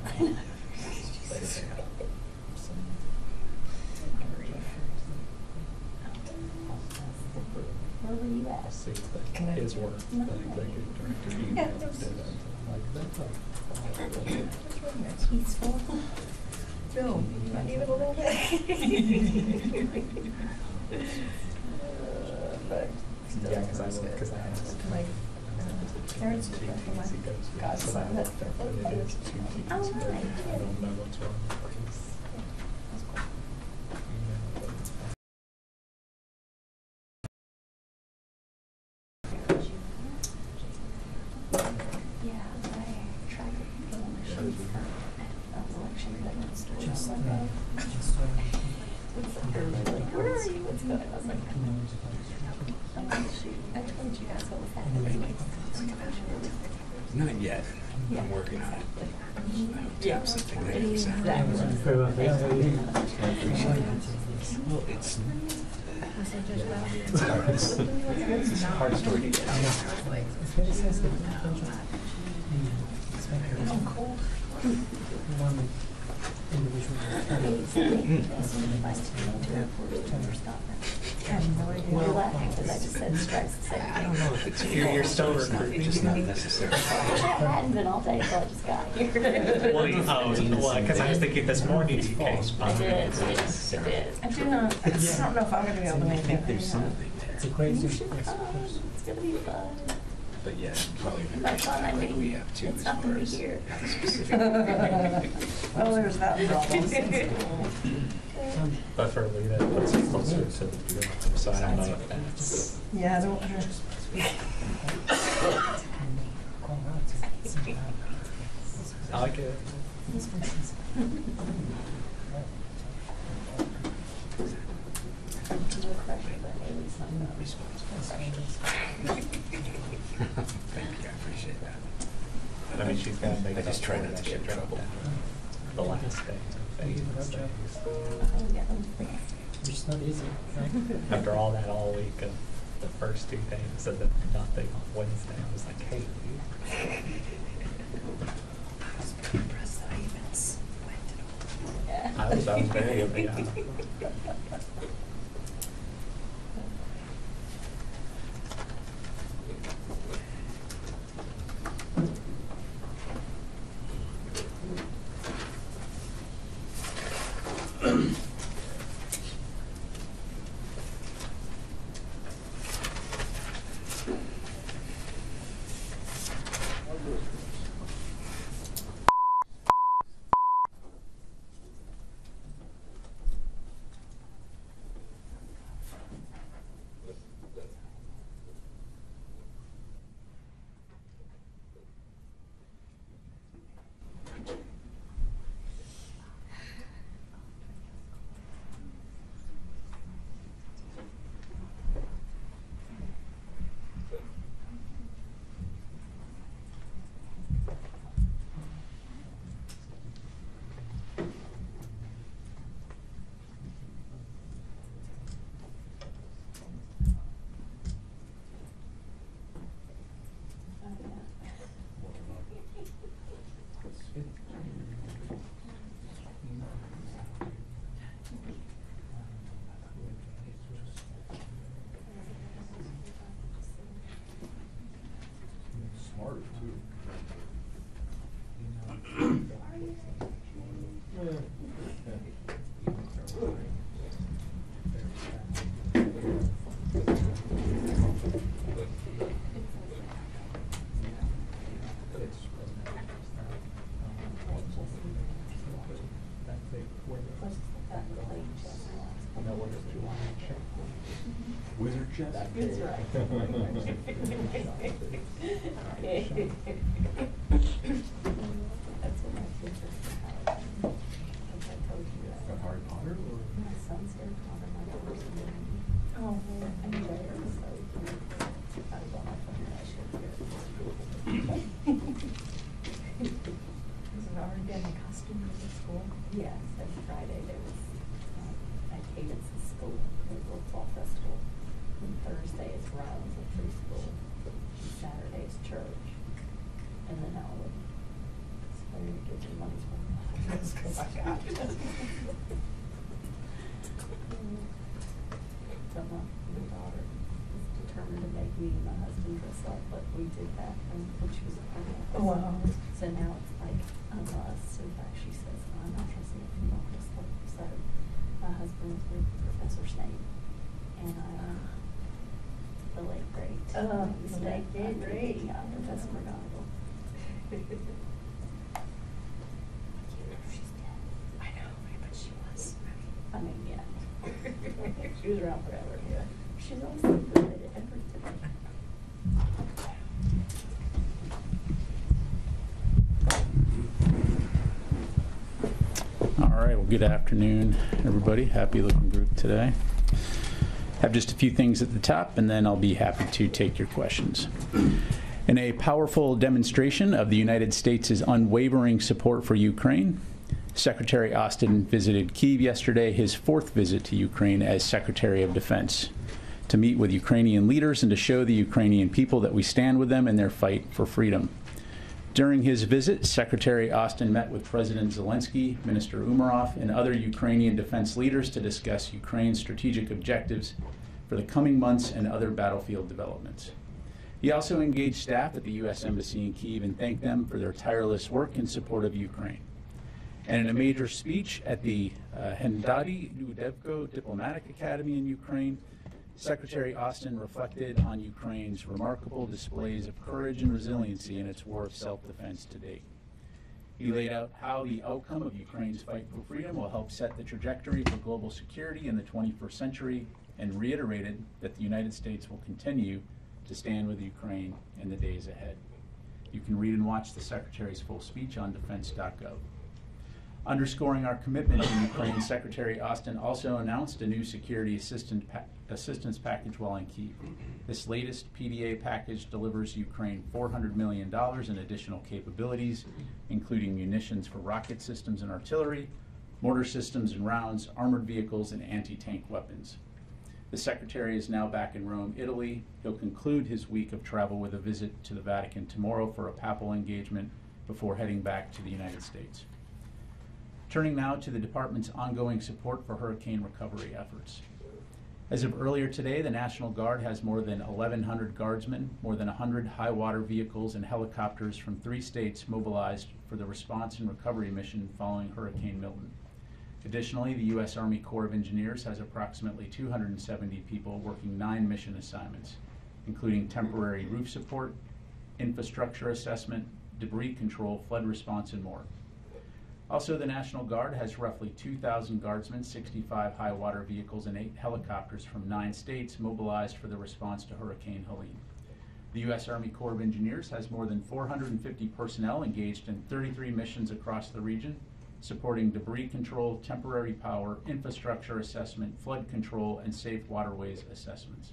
Where were you at? See his work, the executive director, he did that. Peaceful. Bill, you might need it a little bit. But still, Yeah, because I asked. like, parents do that for my godson. That's But it is 2 keys, Oh, but nice. I don't know what's wrong. Yeah, I tried to put on my shoes for election evidence store. Just, Like, where are you? What's going on? I was like, oh, shoot. I told you guys what was happening. Not yet. Yeah. I'm working on it. Yeah. Type something later this Exactly. afternoon. Very well, thanks. Well, it's Was I just about? it's a hard story to get. It's very sensitive. Oh, cool. One individual. I have no idea. You're laughing because I just said strikes the same. I don't know if it's You're still it's not, recruiting? just not necessary. I hadn't been all day until I just got here. Well, because I was thinking this morning you came. I did. I I don't know if I'm going to be able to I make think it. there's something It's a there. great You issue. should Yes, of come. course. It's gonna be fun. But yeah, probably My son, I like we mean, have too it's as not far gonna be as here. specific. Well, there's that problem. But for me, that puts it closer to the so I don't know if that's. Yeah, I don't. I like it. No pressure, but maybe some Thank you, I appreciate that. I mean, she's got to make. I just up try for not that to get in shit trouble. The last day. Oh, yeah. Which is not easy, right? After all that all week of the first 2 days and then nothing on Wednesday, I was like, hey. Impressed that I even went at all. Yeah. I was very, yeah. Smart too. Wizard chess? That's right. Okay. That's what my kids are. As I told you. From Harry Potter or? My son's Harry Potter, my daughter's in Oh, I'm there, so I was on my phone, I should hear is it already been a costume for school? Yes, every Friday there was, at Cadence's school, the Little Fall Festival. And Thursday is Rounds and Preschool. And Saturday is church. And then I'll, so you get your money's worth my God. So my daughter is determined to make me and my husband dress up, but we did that when she was pregnant. Wow. So now it's like a must. In fact, she says, I'm not dressing up for you dress up. So my husband was with Professor Snape, and the late great. The late great. Yeah, Professor McGonagall. She's dead. I know, but she was. I mean, yeah. She was around forever. Yeah. She's always so good at everything. All right, well, good afternoon, everybody. Happy looking group today. Have just a few things at the top, and then I'll be happy to take your questions. In a powerful demonstration of the United States' unwavering support for Ukraine, Secretary Austin visited Kyiv yesterday, his fourth visit to Ukraine as Secretary of Defense, to meet with Ukrainian leaders and to show the Ukrainian people that we stand with them in their fight for freedom. During his visit, Secretary Austin met with President Zelensky, Minister Umarov, and other Ukrainian defense leaders to discuss Ukraine's strategic objectives for the coming months and other battlefield developments. He also engaged staff at the U.S. Embassy in Kyiv and thanked them for their tireless work in support of Ukraine. And in a major speech at the Hendadi Udevko Diplomatic Academy in Ukraine, Secretary Austin reflected on Ukraine's remarkable displays of courage and resiliency in its war of self-defense to date. He laid out how the outcome of Ukraine's fight for freedom will help set the trajectory for global security in the 21st century and reiterated that the United States will continue to stand with Ukraine in the days ahead. You can read and watch the Secretary's full speech on defense.gov. Underscoring our commitment to Ukraine, Secretary Austin also announced a new security assistance package while in Kyiv. This latest PDA package delivers Ukraine $400 million in additional capabilities, including munitions for rocket systems and artillery, mortar systems and rounds, armored vehicles, and anti-tank weapons. The Secretary is now back in Rome, Italy. He'll conclude his week of travel with a visit to the Vatican tomorrow for a papal engagement before heading back to the United States. Turning now to the department's ongoing support for hurricane recovery efforts. As of earlier today, the National Guard has more than 1,100 guardsmen, more than 100 high-water vehicles and helicopters from 3 states mobilized for the response and recovery mission following Hurricane Milton. Additionally, the U.S. Army Corps of Engineers has approximately 270 people working 9 mission assignments, including temporary roof support, infrastructure assessment, debris control, flood response, and more. Also, the National Guard has roughly 2,000 guardsmen, 65 high-water vehicles, and 8 helicopters from 9 states mobilized for the response to Hurricane Helene. The U.S. Army Corps of Engineers has more than 450 personnel engaged in 33 missions across the region, supporting debris control, temporary power, infrastructure assessment, flood control, and safe waterways assessments.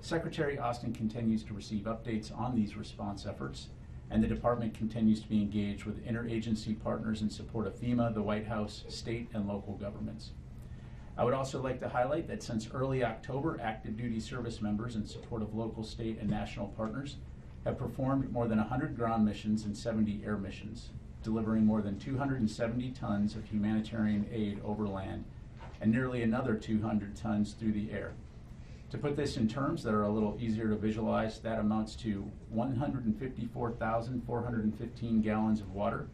Secretary Austin continues to receive updates on these response efforts, and the department continues to be engaged with interagency partners in support of FEMA, the White House, state, and local governments. I would also like to highlight that since early October, active duty service members in support of local, state, and national partners have performed more than 100 ground missions and 70 air missions, delivering more than 270 tons of humanitarian aid over land and nearly another 200 tons through the air. To put this in terms that are a little easier to visualize, that amounts to 154,415 gallons of water,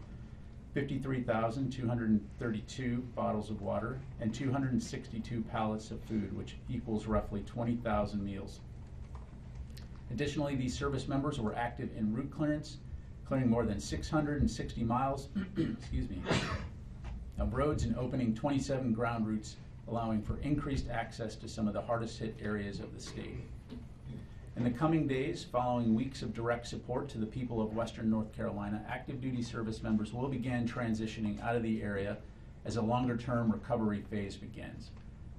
53,232 bottles of water, and 262 pallets of food, which equals roughly 20,000 meals. Additionally, these service members were active in route clearance, clearing more than 660 miles excuse me, of roads and opening 27 ground routes, allowing for increased access to some of the hardest hit areas of the state. In the coming days, following weeks of direct support to the people of Western North Carolina, active duty service members will begin transitioning out of the area as a longer-term recovery phase begins.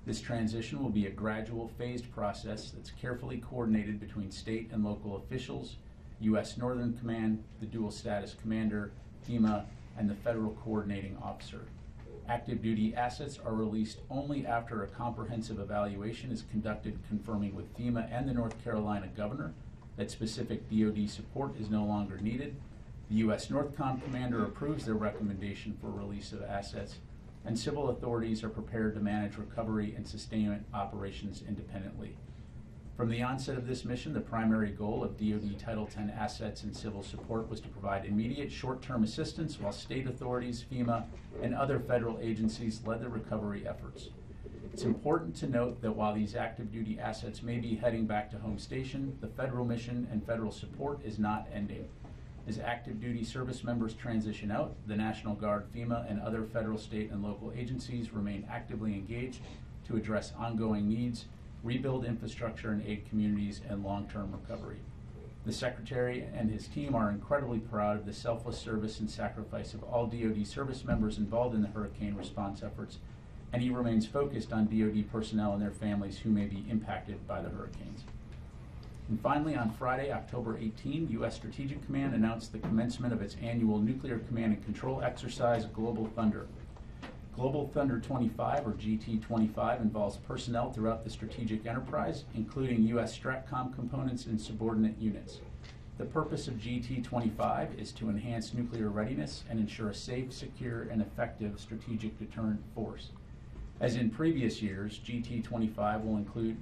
This transition will be a gradual, phased process that's carefully coordinated between state and local officials, U.S. Northern Command, the dual status commander, FEMA, and the federal coordinating officer. Active duty assets are released only after a comprehensive evaluation is conducted confirming with FEMA and the North Carolina governor that specific DoD support is no longer needed. The U.S. NORTHCOM commander approves their recommendation for release of assets, and civil authorities are prepared to manage recovery and sustainment operations independently. From the onset of this mission, the primary goal of DoD Title X assets and civil support was to provide immediate short-term assistance while state authorities, FEMA, and other federal agencies led the recovery efforts. It's important to note that while these active duty assets may be heading back to home station, the federal mission and federal support is not ending. As active duty service members transition out, the National Guard, FEMA, and other federal, state, and local agencies remain actively engaged to address ongoing needs, rebuild infrastructure, and aid communities and long-term recovery. The Secretary and his team are incredibly proud of the selfless service and sacrifice of all DoD service members involved in the hurricane response efforts, and he remains focused on DoD personnel and their families who may be impacted by the hurricanes. And finally, on Friday, October 18, U.S. Strategic Command announced the commencement of its annual Nuclear Command and Control exercise, Global Thunder. Global Thunder 25, or GT25, involves personnel throughout the strategic enterprise, including U.S. STRATCOM components and subordinate units. The purpose of GT25 is to enhance nuclear readiness and ensure a safe, secure, and effective strategic deterrent force. As in previous years, GT25 will include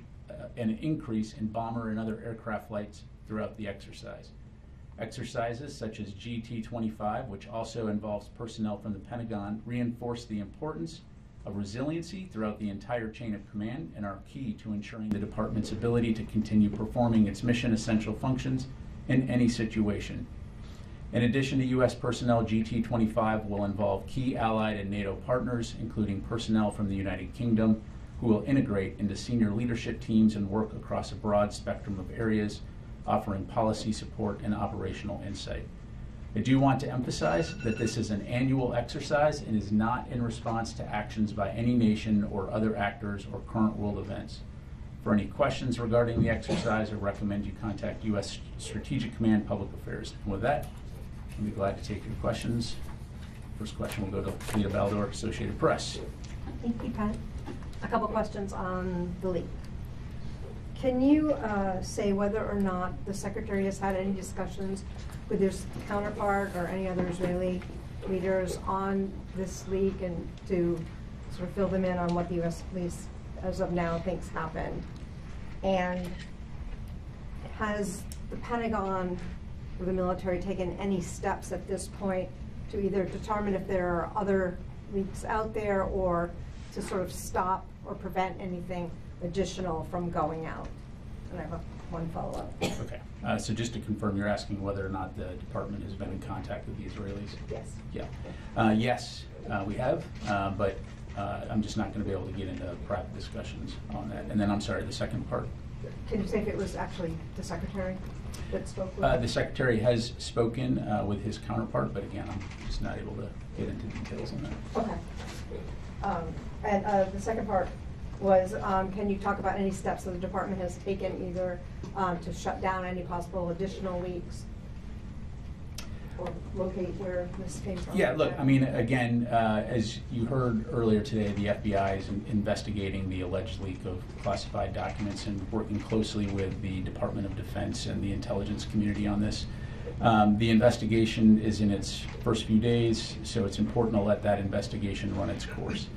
an increase in bomber and other aircraft flights throughout the exercise. Exercises such as GT25, which also involves personnel from the Pentagon, reinforce the importance of resiliency throughout the entire chain of command and are key to ensuring the department's ability to continue performing its mission essential functions in any situation. In addition to U.S. personnel, GT25 will involve key allied and NATO partners, including personnel from the United Kingdom, who will integrate into senior leadership teams and work across a broad spectrum of areas, offering policy support and operational insight. I do want to emphasize that this is an annual exercise and is not in response to actions by any nation or other actors or current world events. For any questions regarding the exercise, I recommend you contact U.S. Strategic Command Public Affairs. And with that, I'll be glad to take your questions. First question will go to Leah Baldor, Associated Press. Thank you, Pat. A couple questions on the leak. Can you say whether or not the Secretary has had any discussions with his counterpart or any other Israeli leaders on this leak, and to sort of fill them in on what the U.S. police, as of now, thinks happened? And has the Pentagon or the military taken any steps at this point to either determine if there are other leaks out there or to sort of stop or prevent anything additional from going out? And I have one follow-up. Okay, so just to confirm, you're asking whether or not the department has been in contact with the Israelis? Yes. Yeah. Yes, we have, but I'm just not going to be able to get into private discussions on that. And then, I'm sorry, the second part? Can you say if it was actually the Secretary that spoke with The Secretary has spoken with his counterpart, but again, I'm just not able to get into details on that. Okay. And the second part was, can you talk about any steps that the department has taken either to shut down any possible additional leaks or locate where this came from? Yeah, look, I mean, again, as you heard earlier today, the FBI is investigating the alleged leak of classified documents and working closely with the Department of Defense and the intelligence community on this. The investigation is in its first few days, so it's important to let that investigation run its course.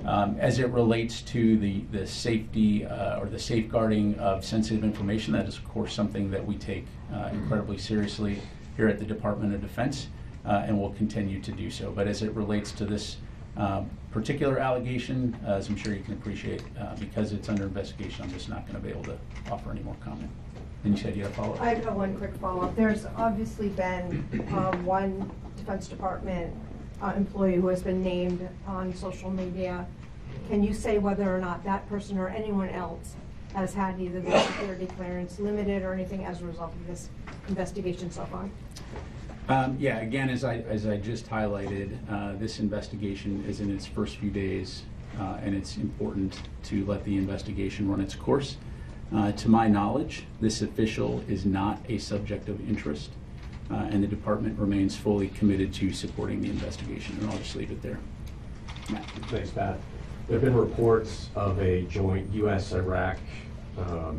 As it relates to the safety or the safeguarding of sensitive information, that is, of course, something that we take incredibly seriously here at the Department of Defense, and will continue to do so. But as it relates to this particular allegation, as I'm sure you can appreciate, because it's under investigation, I'm just not going to be able to offer any more comment. And you said you had a follow-up? I have one quick follow-up. There's obviously been one Defense Department employee who has been named on social media. Can you say whether or not that person or anyone else has had either the security clearance limited or anything as a result of this investigation so far? Yeah, again, as I just highlighted, this investigation is in its first few days, and it's important to let the investigation run its course. To my knowledge, this official is not a subject of interest, and the department remains fully committed to supporting the investigation, and I'll just leave it there. Matt. Thanks, Pat. There have been reports of a joint U.S.-Iraq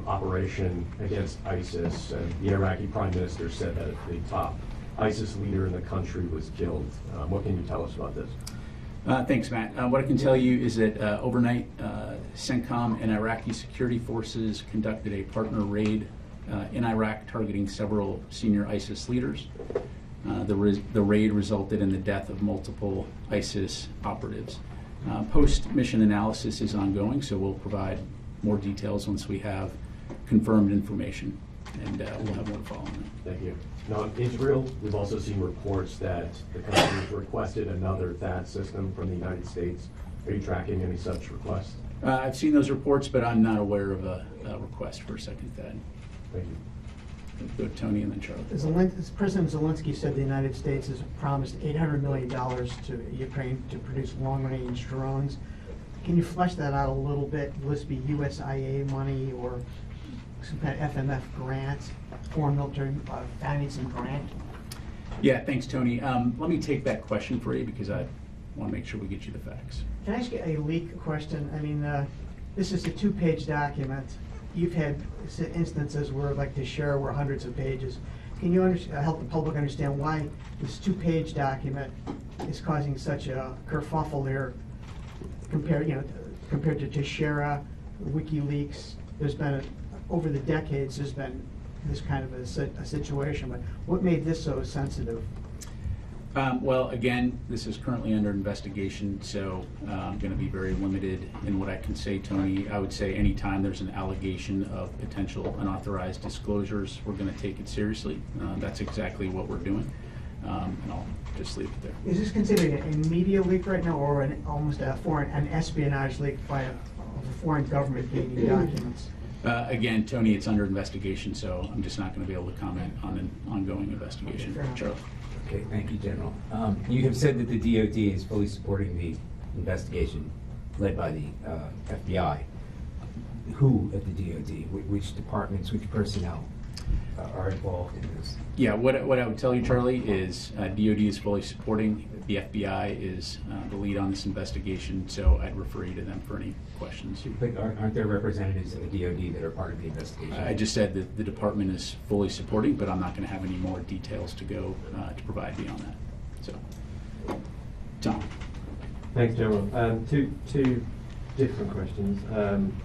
operation against ISIS, and the Iraqi Prime Minister said that the top ISIS leader in the country was killed. What can you tell us about this? Thanks, Matt. What I can tell you is that overnight, CENTCOM and Iraqi security forces conducted a partner raid in Iraq targeting several senior ISIS leaders. The raid resulted in the death of multiple ISIS operatives. Post-mission analysis is ongoing, so we'll provide more details once we have confirmed information, and we'll have more to follow on that. Thank you. Now, in Israel, we've also seen reports that the country has requested another THAAD system from the United States. Are you tracking any such requests? I've seen those reports, but I'm not aware of a request for a second THAAD. Thank you. Go Tony and then Charlie. President Zelensky said the United States has promised $800 million to Ukraine to produce long-range drones. Can you flesh that out a little bit? Will this be USIA money or some kind of FMF grant, foreign military financing grant? Yeah, thanks, Tony. Let me take that question for you because I want to make sure we get you the facts. Can I ask you a leak question? I mean, this is a 2-page document. You've had instances where, like Teixeira, were hundreds of pages. Can you help the public understand why this 2-page document is causing such a kerfuffle there compared to Teixeira, WikiLeaks? There's been over the decades, there's been this kind of a situation. But what made this so sensitive? Well, again, this is currently under investigation, so I'm going to be very limited in what I can say, Tony. I would say anytime there's an allegation of potential unauthorized disclosures, we're going to take it seriously. That's exactly what we're doing, and I'll just leave it there. Is this considered a media leak right now, or almost an espionage leak by a foreign government gaining documents? Again, Tony, it's under investigation, so I'm just not going to be able to comment on an ongoing investigation. Charlie. Okay, thank you, General. You have said that the DoD is fully supporting the investigation led by the FBI. Who at the DoD? Which departments, which personnel are involved in this? Yeah, what I would tell you, Charlie, is DoD is fully supporting. The FBI is the lead on this investigation, so I'd refer you to them for any questions. But aren't there representatives of the DoD that are part of the investigation? I just said that the department is fully supporting, but I'm not going to have any more details to go to provide beyond that. So, Tom. Thanks, General. Two different questions.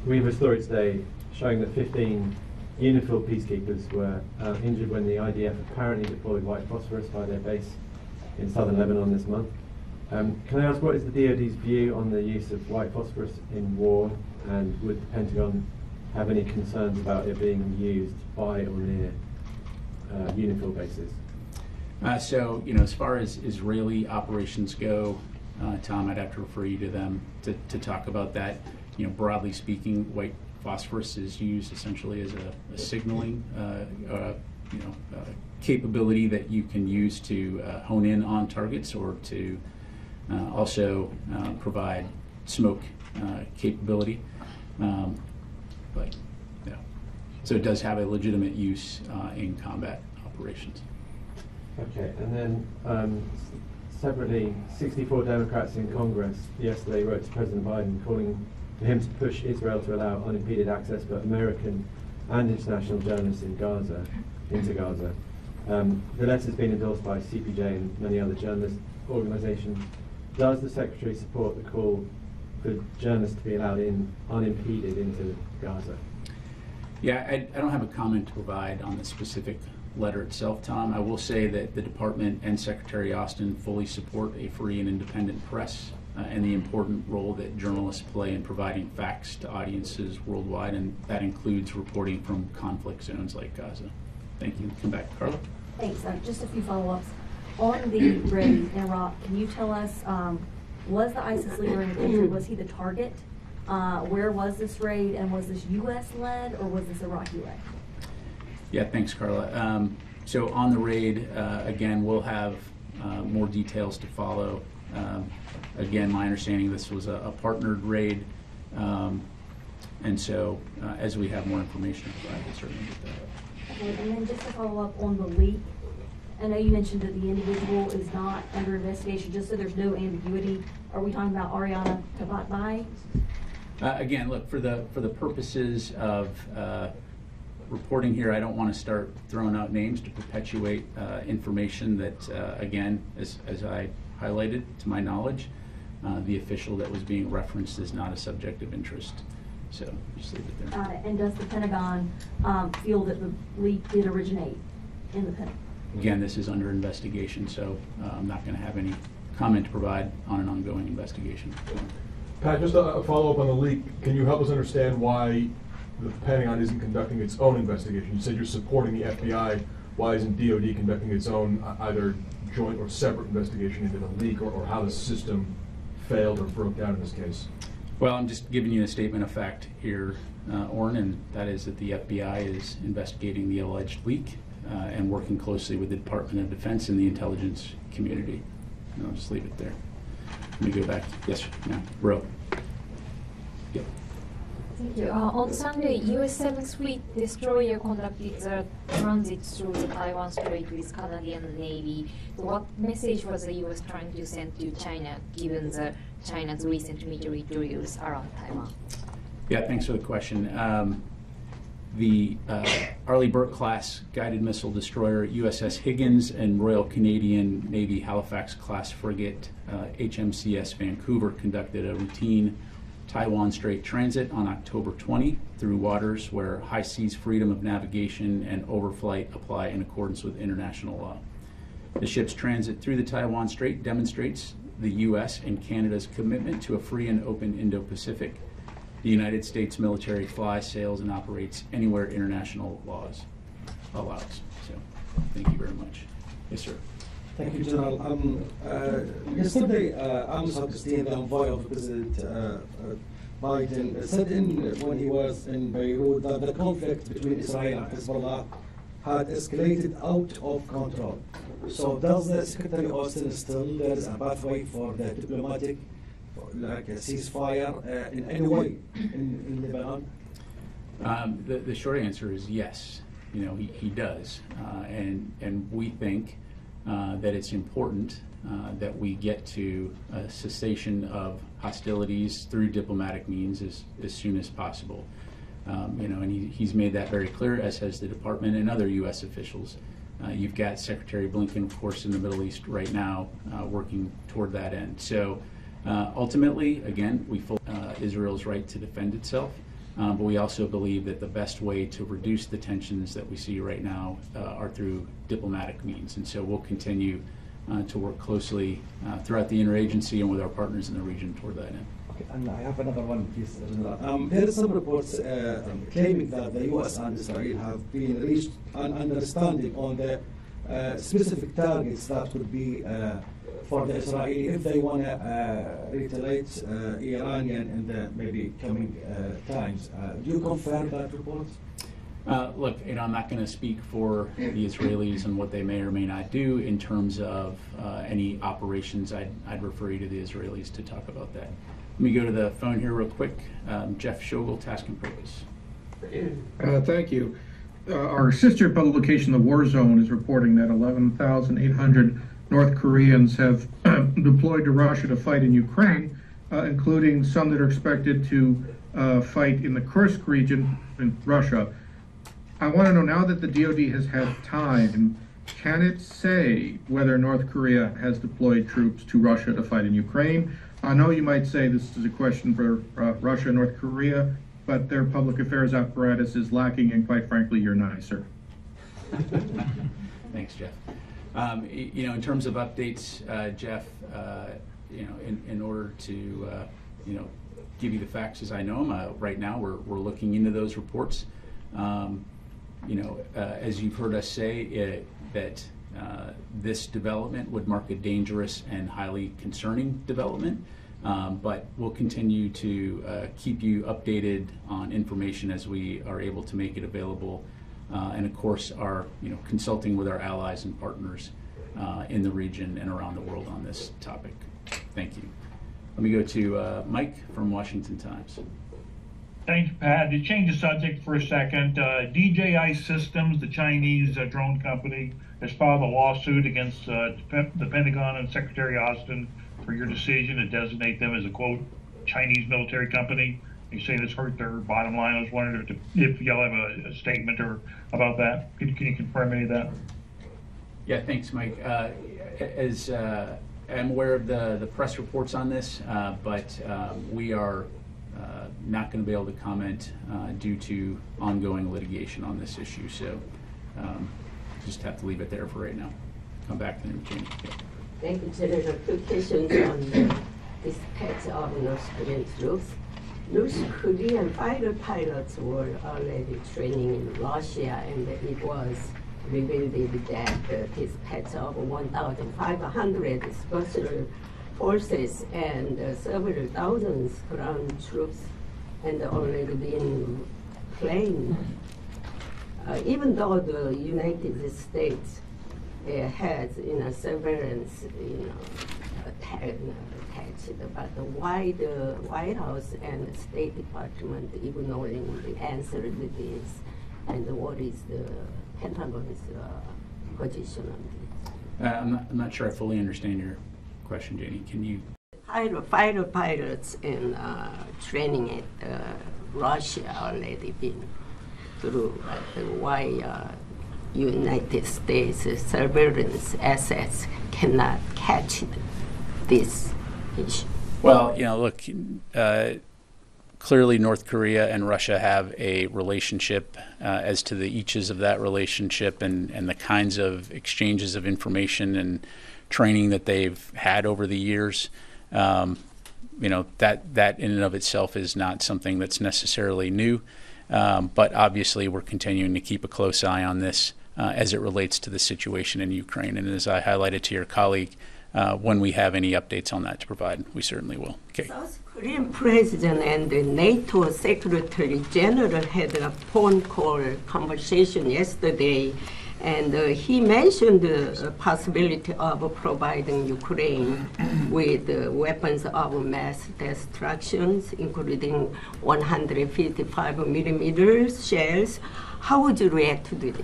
We have a story today showing that 15 UNIFIL peacekeepers were injured when the IDF apparently deployed white phosphorus by their base in southern Lebanon this month. Can I ask, what is the DoD's view on the use of white phosphorus in war, and would the Pentagon have any concerns about it being used by or near UNIFIL bases? So, as far as Israeli operations go, Tom, I'd have to refer you to them to talk about that. Broadly speaking, white phosphorus is used essentially as a signaling capability that you can use to hone in on targets, or to also provide smoke capability. But yeah, so it does have a legitimate use in combat operations. Okay, and then separately, 64 Democrats in Congress yesterday wrote to President Biden calling for him to push Israel to allow unimpeded access for American and international journalists into Gaza. The letter has been endorsed by CPJ and many other journalist organizations. Does the Secretary support the call for journalists to be allowed in unimpeded into Gaza? Yeah, I don't have a comment to provide on the specific letter itself, Tom. I will say that the Department and Secretary Austin fully support a free and independent press and the important role that journalists play in providing facts to audiences worldwide, and that includes reporting from conflict zones like Gaza. Thank you. Come back, Carla. Thanks. Just a few follow-ups. On the raid in Iraq, can you tell us, was the ISIS leader in the country, was he the target? Where was this raid, and was this U.S.-led or was this Iraqi-led? Yeah, thanks, Carla. So on the raid, again, we'll have more details to follow. Again, my understanding this was a partnered raid, and so as we have more information, I will certainly get that up. Okay, and then just to follow up on the leak, I know you mentioned that the individual is not under investigation, just so there's no ambiguity. Are we talking about Ariana Tabatbai? Again, look, for the purposes of reporting here, I don't want to start throwing out names to perpetuate information that, again, as I highlighted, to my knowledge, the official that was being referenced is not a subject of interest. So just leave it there. Got it. And does the Pentagon feel that the leak did originate in the Pentagon? Again, this is under investigation, so I'm not going to have any comment to provide on an ongoing investigation. Pat, just a follow-up on the leak. Can you help us understand why the Pentagon isn't conducting its own investigation? You said you're supporting the FBI. Why isn't DOD conducting its own either joint or separate investigation into the leak or how the system failed or broke down in this case? Well, I'm just giving you a statement of fact here, Orrin, and that is that the FBI is investigating the alleged leak and working closely with the Department of Defense and the intelligence community. And I'll just leave it there. Let me go back. Yes, no, Ro. Yep. Thank you. On Sunday, U.S. 7th Fleet destroyer conducted the transit through the Taiwan Strait with Canadian Navy. What message was the U.S. trying to send to China, given China's recent military drills around Taiwan? Yeah, thanks for the question. The Arleigh Burke-class guided missile destroyer USS Higgins and Royal Canadian Navy Halifax-class frigate HMCS Vancouver conducted a routine Taiwan Strait transit on October 20 through waters where high seas freedom of navigation and overflight apply in accordance with international law. The ship's transit through the Taiwan Strait demonstrates the U.S. and Canada's commitment to a free and open Indo-Pacific. The United States military flies, sails, and operates anywhere international laws allows. So, thank you very much. Yes, sir. Thank you, General. Yesterday, Amos Augustine, the envoy of President Biden, said when he was in Beirut that the conflict between Israel and Hezbollah had escalated out of control. So does the Secretary Austin still there is a pathway for the diplomatic, like a ceasefire in any way in Lebanon? The short answer is yes. You know, he does, and we think that it's important that we get to a cessation of hostilities through diplomatic means as soon as possible. You know, and he's made that very clear, as has the department and other U.S. officials. You've got Secretary Blinken, of course, in the Middle East right now, working toward that end. So ultimately, again, we fully Israel's right to defend itself, but we also believe that the best way to reduce the tensions that we see right now are through diplomatic means. And so we'll continue to work closely throughout the interagency and with our partners in the region toward that end. Okay, and I have another one, please. There are some reports claiming that the U.S. and Israel have been reached an understanding on the specific targets that would be for the Israeli if they want to retaliate Iranian in the maybe coming times. Do you confirm that report? Look, you know, I'm not going to speak for the Israelis and what they may or may not do in terms of any operations. I'd refer you to the Israelis to talk about that. Let me go to the phone here real quick. Jeff Shogel, Task and Purpose. Thank you. Our sister publication, The War Zone, is reporting that 11,800 North Koreans have deployed to Russia to fight in Ukraine, including some that are expected to fight in the Kursk region in Russia. I want to know, now that the DoD has had time, can it say whether North Korea has deployed troops to Russia to fight in Ukraine? I know you might say this is a question for Russia and North Korea, but their public affairs apparatus is lacking, and quite frankly, you're nicer. Thanks, Jeff. You know, in terms of updates, Jeff, you know, in order to, you know, give you the facts as I know them, right now we're looking into those reports. You know, as you've heard us say, that this development would mark a dangerous and highly concerning development, but we'll continue to keep you updated on information as we are able to make it available, and of course are, you know, consulting with our allies and partners in the region and around the world on this topic. Thank you. Let me go to Mike from Washington Times. Thanks, Pat. To change the subject for a second, DJI Systems, the Chinese drone company, has filed a lawsuit against the Pentagon and Secretary Austin for your decision to designate them as a, quote, Chinese military company. They say this hurt their bottom line. I was wondering if y'all have a statement or about that. Can you confirm any of that? Yeah, thanks, Mike. As I'm aware of the press reports on this, but we are not going to be able to comment due to ongoing litigation on this issue. So just have to leave it there for right now. Come back to the Jamie. Yeah. Thank you, General. Two questions on the dispatch of North Korean troops. North Korean fighter pilots were already training in Russia, and it was revealed that the dispatch of 1,500 special forces and several thousands ground troops and already been trained. Even though the United States has surveillance attached, but why the White House and the State Department ignoring the answer to this, and what is the Pentagon's position on this? I'm not sure I fully understand your question, Janie. Can you? Fighter pilots in training at Russia already been through. Why United States surveillance assets cannot catch this issue? Well, look, clearly North Korea and Russia have a relationship. As to the eaches of that relationship and the kinds of exchanges of information and training that they've had over the years, that in and of itself is not something that's necessarily new. But obviously we're continuing to keep a close eye on this as it relates to the situation in Ukraine. And as I highlighted to your colleague, when we have any updates on that to provide, we certainly will. Okay. South Korean President and the NATO Secretary General had a phone call conversation yesterday, and he mentioned the possibility of providing Ukraine with weapons of mass destruction, including 155 millimeter shells. How would you react to this?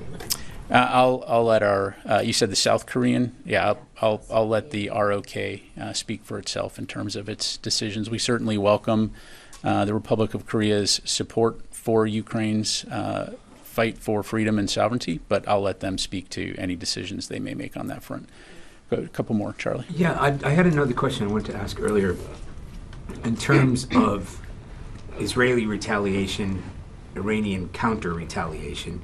I'll let you said the South Korean? Yeah, I'll let the ROK speak for itself in terms of its decisions. We certainly welcome the Republic of Korea's support for Ukraine's fight for freedom and sovereignty, but I'll let them speak to any decisions they may make on that front. Go a couple more, Charlie. Yeah, I had another question I wanted to ask earlier. In terms of Israeli retaliation, Iranian counter-retaliation,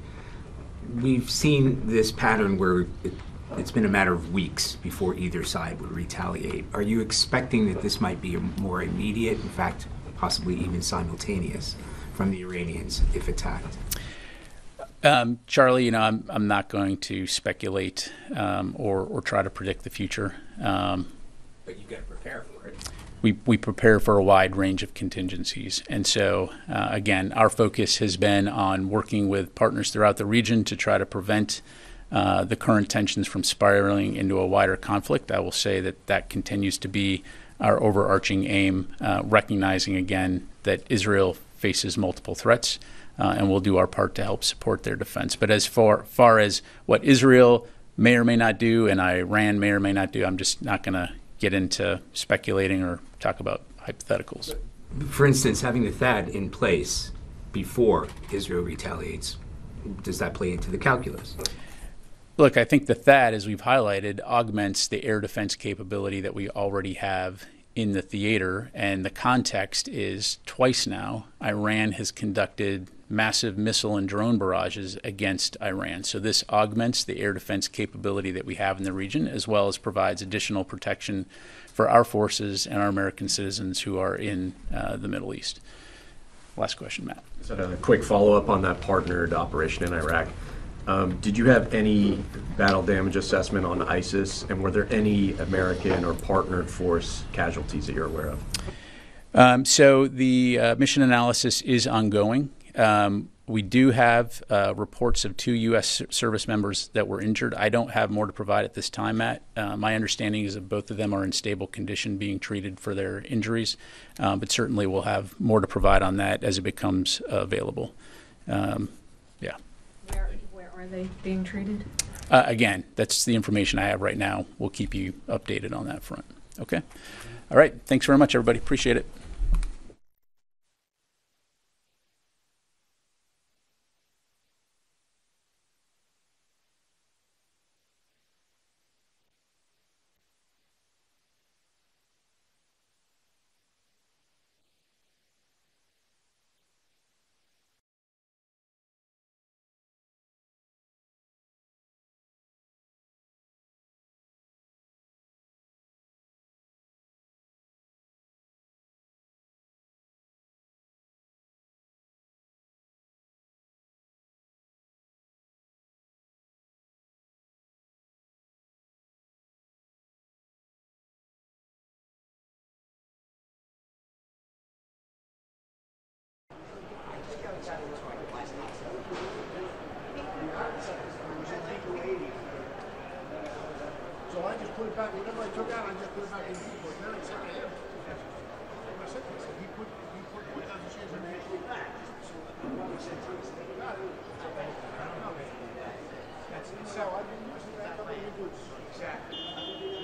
we've seen this pattern where it's been a matter of weeks before either side would retaliate. Are you expecting that this might be more immediate, in fact, possibly even simultaneous, from the Iranians if attacked? Charlie, I'm not going to speculate or try to predict the future. But you've got to prepare for it. We prepare for a wide range of contingencies. And so, again, our focus has been on working with partners throughout the region to try to prevent the current tensions from spiraling into a wider conflict. I will say that continues to be our overarching aim, recognizing, again, that Israel faces multiple threats, and we'll do our part to help support their defense. But as far as what Israel may or may not do and Iran may or may not do, I'm just not going to get into speculating or talk about hypotheticals. For instance, having the THAAD in place before Israel retaliates, does that play into the calculus? Look, I think the THAAD, as we've highlighted, augments the air defense capability that we already have in the theater, and the context is twice now Iran has conducted massive missile and drone barrages against Iran. So this augments the air defense capability that we have in the region, as well as provides additional protection for our forces and our American citizens who are in the Middle East. Last question, Matt. Just a quick follow-up on that partnered operation in Iraq. Did you have any battle damage assessment on ISIS, and were there any American or partnered force casualties that you're aware of? So the mission analysis is ongoing. We do have reports of 2 U.S. service members that were injured. I don't have more to provide at this time, Matt. My understanding is that both of them are in stable condition being treated for their injuries, but certainly we'll have more to provide on that as it becomes available. Yeah. Where are they being treated? Again, that's the information I have right now. We'll keep you updated on that front. Okay? All right. Thanks very much, everybody. Appreciate it. So I just put it back, whatever I took out, I just put it back in the book. Then I said to him, I said to him, he put 1,000 shares in the back. So he said, got it. I don't know. So I've been using that company goods. Exactly.